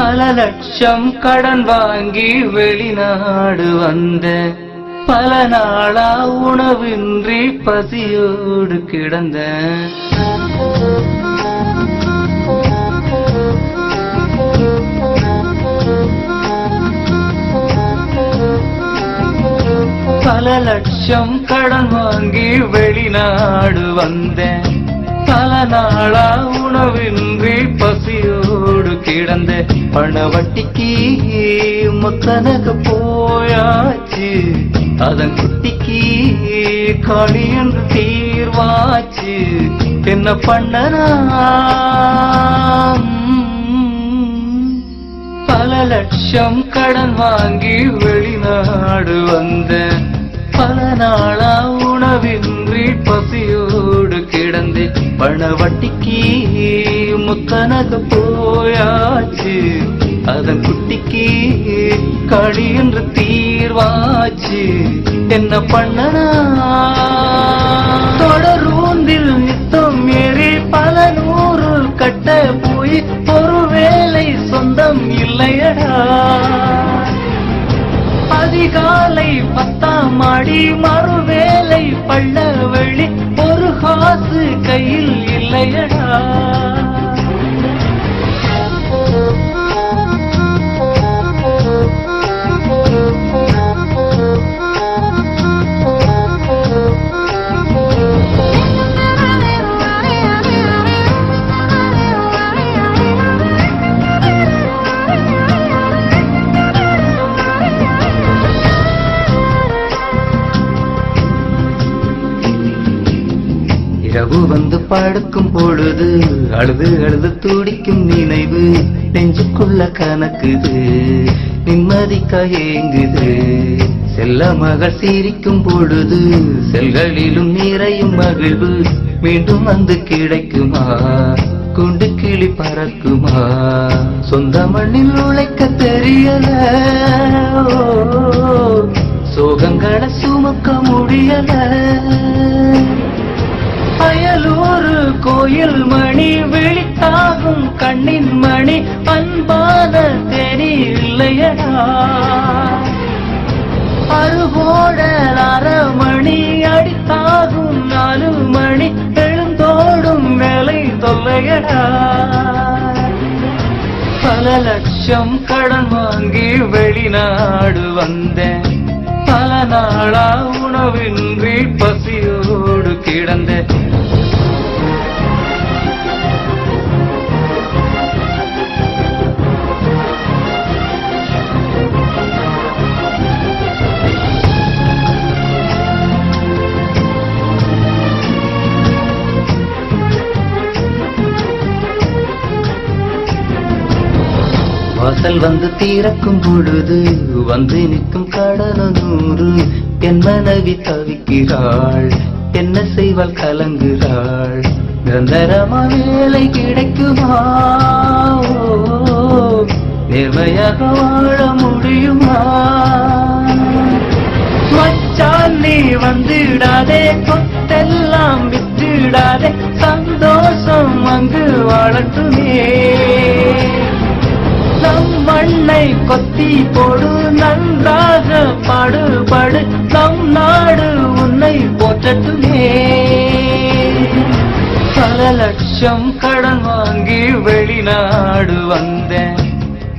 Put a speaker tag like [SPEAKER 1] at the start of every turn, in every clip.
[SPEAKER 1] பல லட்சம் கடன் வாங்கி வெளிநாடு வந்த பல நாளா உணவின்றி பசியோடு கிடந்த பல லட்சம் கடன் வாங்கி வெளிநாடு வந்தேன் பல நாளா உணவின்றி பசியோடு கிடந்த பண வட்டிக்கு மொத்தனக போயாச்சு அதன் குட்டிக்கு காளி என்று தீர்வாச்சு என்ன பண்ணனா பல லட்சம் கடன் வாங்கி வெளிநாடு வந்தேன் பல நாளா உணவின்றி பசியோடு கிடந்து பண வட்டிக்கு முத்தனக போயாச்சு அதன் குட்டிக்கு காளி என்று தீர்வாச்சு என்ன பண்ணனா தொடரூந்தில் நித்தம் ஏறி பல நூறு கட்ட போய் ஒரு வேலை சொந்தம் இல்லையடா அதிகாலை 10ஆம் மாடி மறுவேளை பள்ள வெளி ஒரு காசு கையில் இல்லையடா இரவு வந்து படுக்கும் பொழுது அழுது அழுது துடிக்கும் நினைவு நெஞ்சுக்குள்ள கணக்குது நிம்மதிக்கா ஏங்குது செல்ல மகள் சிரிக்கும் பொழுது செல்களிலும் நிறையும் மகிழ்வு மீண்டும் வந்து கிடைக்குமா குண்டு கிளி பறக்குமா சொந்த மண்ணில் உழைக்க தெரியல சோகங்களை சுமக்க முடியல அயலூர் கோயில் மணி விழித்தாகும் கண்ணின் மணி அன்பான தேனி இல்லையடா அருகோட அரைமணி அடித்தாகும் 4 மணி எழுந்தோடும் வேலை தொல்லையடா பல லட்சம் கடன் வாங்கி வெளிநாடு வந்தேன் பல நாளா உணவின்றி பசியோடு கிடந்த வாசல் வந்து தீரக்கும் பொழுது வந்து நிற்கும் கடன 100 என் மனைவி தவிக்கிறாள் என்ன செய்வாள் கலங்குகிறாள் நிரந்தரமா வேலை கிடைக்குமா நேர்மையாக வாழ முடியுமா மச்சான் நீ வந்துடாதே கொத்தெல்லாம் விட்டுடாதே சந்தோஷம் அங்கு வாழட்டுமே நம் மண்ணை கொத்தி போடு நன்றாக பாடுபடு நம் நாடு உன்னை போற்றட்டுமே பல லட்சம் கடன் வாங்கி வெளிநாடு வந்தேன்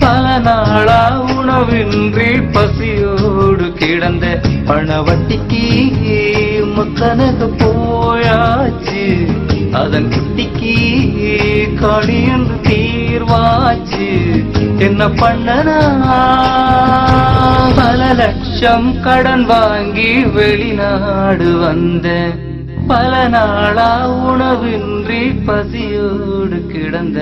[SPEAKER 1] பல நாளா உணவின்றி பசியோடு கிடந்த பண வட்டிக்கு முத்தனக போயாச்சு அதன் குட்டிக்கு காளி என்று தீர்வாச்சு என்ன பண்ணனா பல லட்சம் கடன் வாங்கி வெளிநாடு வந்த பல நாளா உணவின்றி பசியோடு கிடந்த